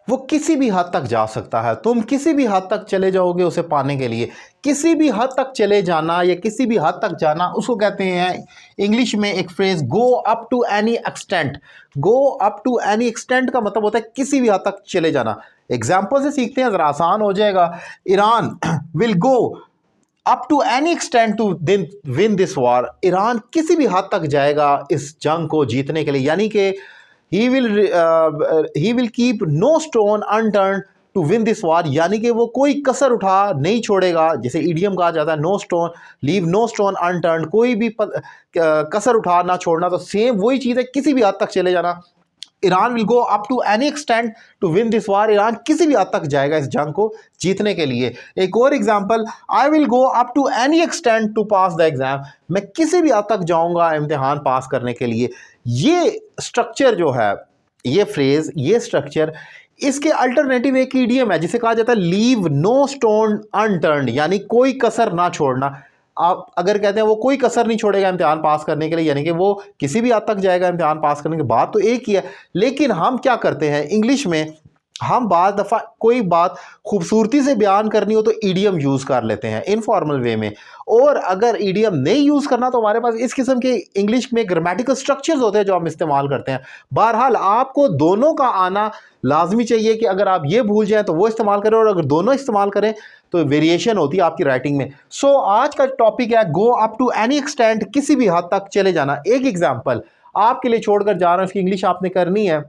वो किसी भी हद तक जा सकता है। तुम किसी भी हद तक चले जाओगे उसे पाने के लिए। किसी भी हद तक चले जाना या किसी भी हद तक जाना, उसको कहते हैं इंग्लिश में एक phrase, go up to any extent. Go up to any extent का मतलब होता है किसी भी हद तक चले जाना। एग्जाम्पल से सीखते हैं, ज़रा आसान हो जाएगा। Iran will go up to any extent to win this war. Iran किसी भी हद तक जाएगा इस जंग को जीतने के लिए, यानी कि he will keep no stone unturned to win this war, यानी कि वो कोई कसर उठा नहीं छोड़ेगा। जैसे इडियम कहा जाता है, no stone leave no stone unturned, कोई भी कसर उठा ना छोड़ना। तो सेम वही चीज़ है, किसी भी हद तक चले जाना। Iran will go up to any extent to win this war. Iran किसी भी हद तक जाएगा इस जंग को जीतने के लिए। एक और example, I will go up to any extent to pass the exam. मैं किसी भी हद तक जाऊंगा इम्तिहान पास करने के लिए। ये स्ट्रक्चर जो है, ये फ्रेज, ये स्ट्रक्चर, इसके अल्टरनेटिव एक ईडियम है जिसे कहा जाता है लीव नो स्टोन अनटर्न्ड, यानी कोई कसर ना छोड़ना। आप अगर कहते हैं वो कोई कसर नहीं छोड़ेगा इम्तिहान पास करने के लिए, यानी कि वो किसी भी हद तक जाएगा इम्तिहान पास करने के, बात तो एक ही है। लेकिन हम क्या करते हैं इंग्लिश में, हम बाद दफ़ा कोई बात खूबसूरती से बयान करनी हो तो ईडियम यूज़ कर लेते हैं इनफॉर्मल वे में, और अगर ईडियम नहीं यूज़ करना तो हमारे पास इस किस्म के इंग्लिश में ग्रामेटिकल स्ट्रक्चर्स होते हैं जो हम इस्तेमाल करते हैं। बहरहाल आपको दोनों का आना लाजमी चाहिए कि अगर आप ये भूल जाएं तो वो इस्तेमाल करें, और अगर दोनों इस्तेमाल करें तो वेरिएशन होती है आपकी राइटिंग में। सो आज का टॉपिक है go up to any extent, किसी भी हद तक चले जाना। एक एग्जाम्पल आपके लिए छोड़कर जा रहा हूँ, इसकी इंग्लिश आपने करनी है।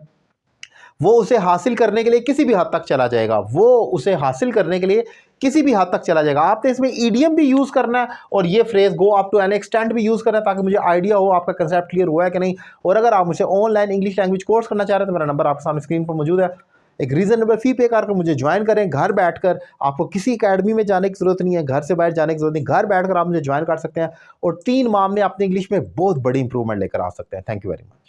वो उसे हासिल करने के लिए किसी भी हद तक चला जाएगा। वो उसे हासिल करने के लिए किसी भी हद तक चला जाएगा। आपने इसमें ईडियम भी यूज़ करना है और ये phrase go up to an extent भी यूज़ करना है, ताकि मुझे आइडिया हो आपका कंसेप्ट क्लियर हुआ है कि नहीं। और अगर आप मुझे ऑनलाइन इंग्लिश लैंग्वेज कोर्स करना चाह रहे हैं तो मेरा नंबर आपके सामने स्क्रीन पर मौजूद है। एक रीजनेबल फी पे करके मुझे ज्वाइन करें घर बैठकर। आपको किसी एकेडमी में जाने की ज़रूरत नहीं है, घर से बाहर जाने की ज़रूरत नहीं, घर बैठकर आप मुझे ज्वाइन कर सकते हैं और 3 माह में अपनी इंग्लिश में बहुत बड़ी इंप्रूवमेंट लेकर आ सकते हैं। Thank you very much.